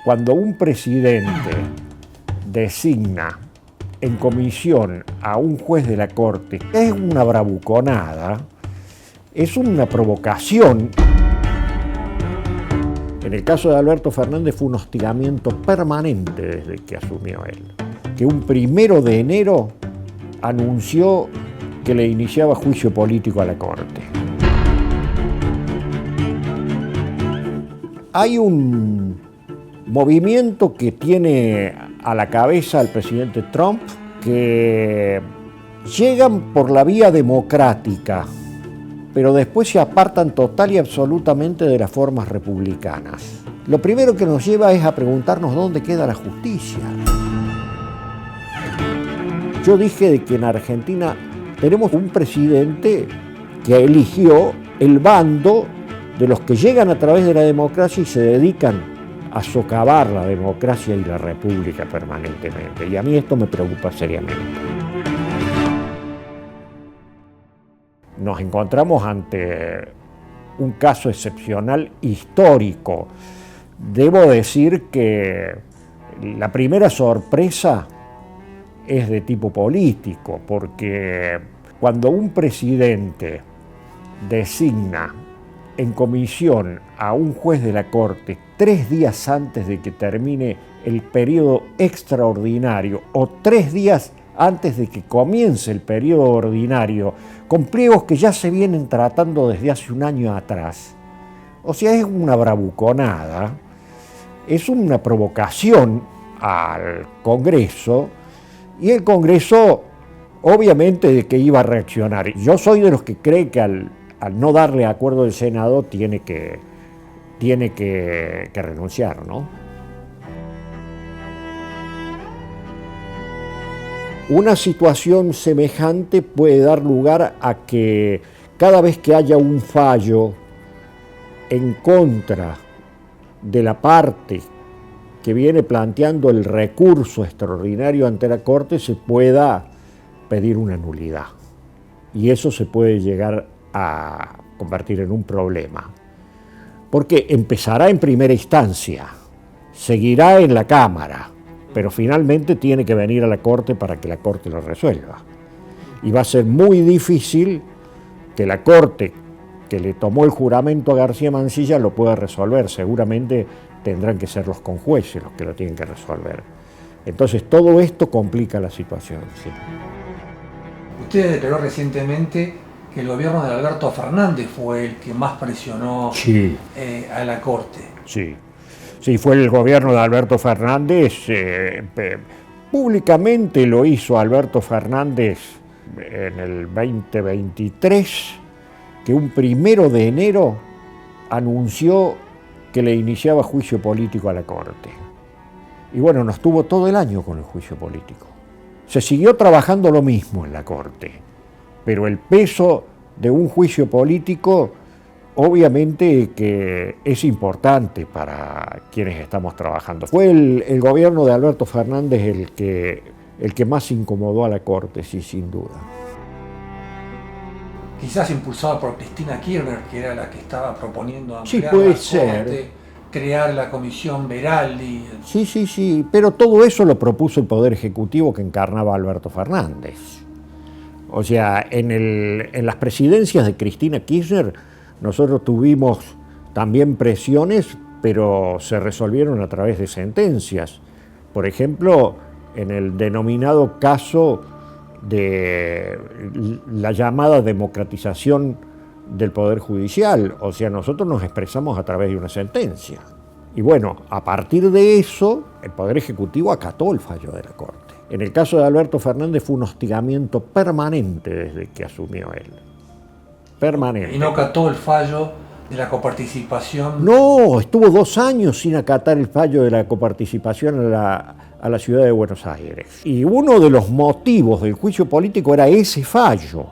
Cuando un presidente designa en comisión a un juez de la Corte, es una bravuconada, es una provocación. En el caso de Alberto Fernández fue un hostigamiento permanente desde que asumió él, que un 1 de enero anunció que le iniciaba juicio político a la Corte. Hay un movimiento que tiene a la cabeza al presidente Trump, que llegan por la vía democrática, pero después se apartan total y absolutamente de las formas republicanas. Lo primero que nos lleva es a preguntarnos dónde queda la justicia. Yo dije de que en Argentina tenemos un presidente que eligió el bando de los que llegan a través de la democracia y se dedican a socavar la democracia y la república permanentemente. Y a mí esto me preocupa seriamente. Nos encontramos ante un caso excepcional histórico. Debo decir que la primera sorpresa es de tipo político, porque cuando un presidente designa en comisión a un juez de la Corte 3 días antes de que termine el periodo extraordinario o 3 días antes de que comience el periodo ordinario, con pliegos que ya se vienen tratando desde hace un año atrás. O sea, es una bravuconada, es una provocación al Congreso, y el Congreso obviamente de que iba a reaccionar. Yo soy de los que cree que al no darle acuerdo del Senado tiene que renunciar, ¿no? Una situación semejante puede dar lugar a que cada vez que haya un fallo en contra de la parte que viene planteando el recurso extraordinario ante la Corte, se pueda pedir una nulidad. Y eso se puede llegar a convertir en un problema. Porque empezará en primera instancia, seguirá en la Cámara, pero finalmente tiene que venir a la Corte para que la Corte lo resuelva. Y va a ser muy difícil que la Corte, que le tomó el juramento a García Mansilla, lo pueda resolver. Seguramente tendrán que ser los conjueces los que lo tienen que resolver. Entonces todo esto complica la situación. Sí. Usted declaró recientemente que el gobierno de Alberto Fernández fue el que más presionó a la Corte. Sí, fue el gobierno de Alberto Fernández. Públicamente lo hizo Alberto Fernández en el 2023, que un 1 de enero anunció que le iniciaba juicio político a la Corte. Y bueno, nos tuvo todo el año con el juicio político. Se siguió trabajando lo mismo en la Corte, pero el peso de un juicio político obviamente que es importante para quienes estamos trabajando. Fue el gobierno de Alberto Fernández el que más incomodó a la Corte, sí, sin duda. Quizás impulsado por Cristina Kirchner, que era la que estaba proponiendo ampliar sí, puede la ser. Corte, crear la comisión Veraldi. Sí, pero todo eso lo propuso el Poder Ejecutivo que encarnaba Alberto Fernández. O sea, en las presidencias de Cristina Kirchner nosotros tuvimos también presiones, pero se resolvieron a través de sentencias. Por ejemplo, en el denominado caso de la llamada democratización del Poder Judicial. O sea, nosotros nos expresamos a través de una sentencia. Y bueno, a partir de eso, el Poder Ejecutivo acató el fallo de la Corte. En el caso de Alberto Fernández fue un hostigamiento permanente desde que asumió él. Permanente. ¿Y no acató el fallo de la coparticipación? No, estuvo 2 años sin acatar el fallo de la coparticipación a la ciudad de Buenos Aires. Y uno de los motivos del juicio político era ese fallo.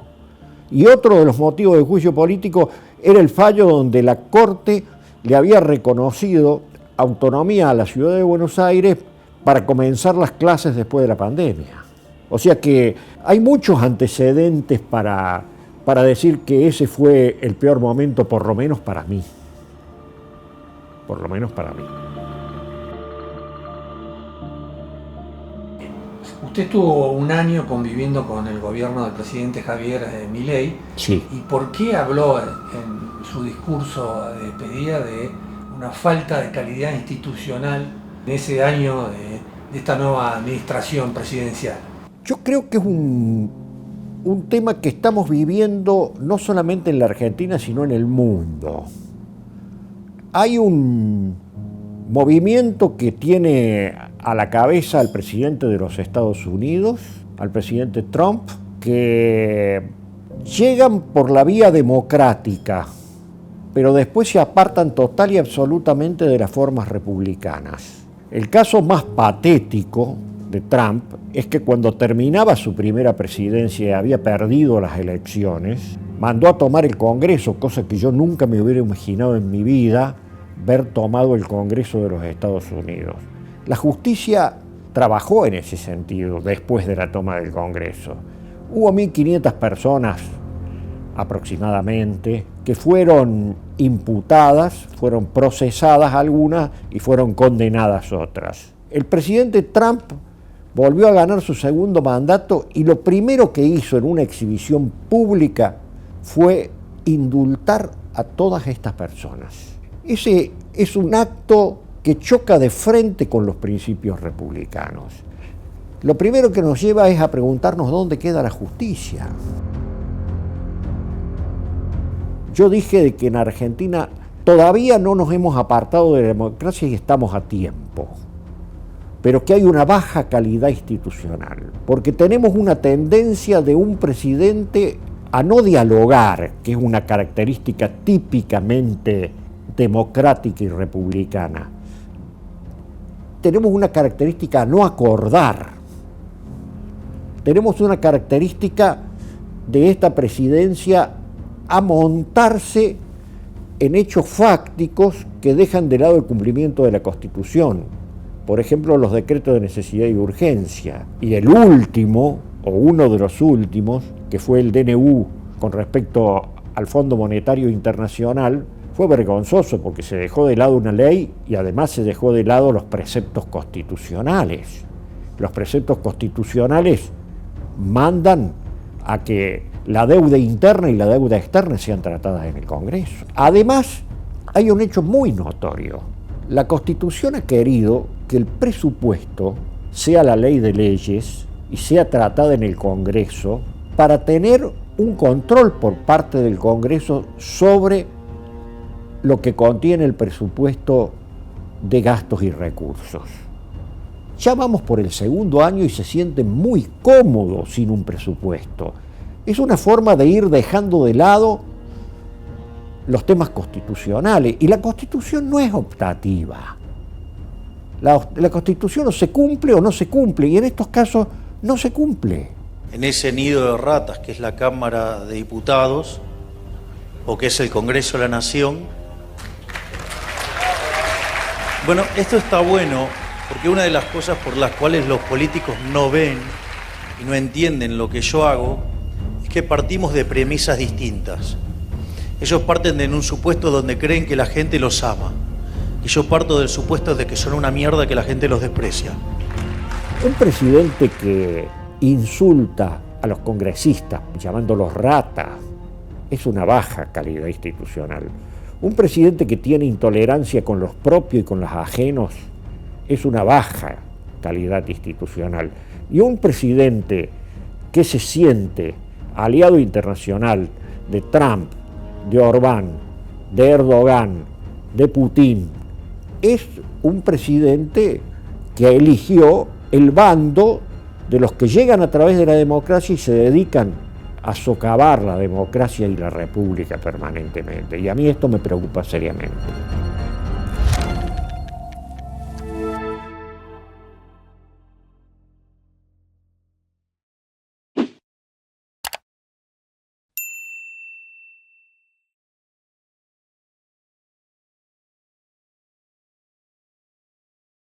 Y otro de los motivos del juicio político era el fallo donde la Corte le había reconocido autonomía a la ciudad de Buenos Aires para comenzar las clases después de la pandemia. O sea que hay muchos antecedentes para decir que ese fue el peor momento, por lo menos para mí. Por lo menos para mí. Usted estuvo un año conviviendo con el gobierno del presidente Javier Milei. Sí. ¿Y por qué habló en su discurso de despedida de una falta de calidad institucional en ese año de esta nueva administración presidencial? Yo creo que es un tema que estamos viviendo no solamente en la Argentina, sino en el mundo. Hay un movimiento que tiene a la cabeza al presidente de los Estados Unidos, al presidente Trump, que llegan por la vía democrática, pero después se apartan total y absolutamente de las formas republicanas. El caso más patético de Trump es que cuando terminaba su primera presidencia y había perdido las elecciones, mandó a tomar el Congreso, cosa que yo nunca me hubiera imaginado en mi vida, ver tomado el Congreso de los Estados Unidos. La justicia trabajó en ese sentido después de la toma del Congreso. Hubo 1.500 personas aproximadamente que fueron imputadas, fueron procesadas algunas y fueron condenadas otras. El presidente Trump volvió a ganar su segundo mandato y lo primero que hizo en una exhibición pública fue indultar a todas estas personas. Ese es un acto que choca de frente con los principios republicanos. Lo primero que nos lleva es a preguntarnos dónde queda la justicia. Yo dije de que en Argentina todavía no nos hemos apartado de la democracia y estamos a tiempo, pero que hay una baja calidad institucional, porque tenemos una tendencia de un presidente a no dialogar, que es una característica típicamente democrática y republicana. Tenemos una característica a no acordar. Tenemos una característica de esta presidencia a montarse en hechos fácticos que dejan de lado el cumplimiento de la Constitución. Por ejemplo, los decretos de necesidad y urgencia. Y el último, o uno de los últimos, que fue el DNU con respecto al Fondo Monetario Internacional, fue vergonzoso porque se dejó de lado una ley y además se dejó de lado los preceptos constitucionales. Los preceptos constitucionales mandan a que la deuda interna y la deuda externa sean tratadas en el Congreso. Además, hay un hecho muy notorio. La Constitución ha querido que el presupuesto sea la ley de leyes y sea tratada en el Congreso para tener un control por parte del Congreso sobre lo que contiene el presupuesto de gastos y recursos. Ya vamos por el segundo año y se sienten muy cómodos sin un presupuesto. Es una forma de ir dejando de lado los temas constitucionales. Y la Constitución no es optativa. La Constitución o se cumple o no se cumple, y en estos casos no se cumple. En ese nido de ratas que es la Cámara de Diputados o que es el Congreso de la Nación. Bueno, esto está bueno porque una de las cosas por las cuales los políticos no ven y no entienden lo que yo hago es que partimos de premisas distintas. Ellos parten de un supuesto donde creen que la gente los ama y yo parto del supuesto de que son una mierda, que la gente los desprecia. Un presidente que insulta a los congresistas llamándolos ratas es una baja calidad institucional. Un presidente que tiene intolerancia con los propios y con los ajenos es una baja calidad institucional. Y un presidente que se siente aliado internacional de Trump, de Orbán, de Erdogan, de Putin, es un presidente que eligió el bando de los que llegan a través de la democracia y se dedican a socavar la democracia y la república permanentemente. Y a mí esto me preocupa seriamente.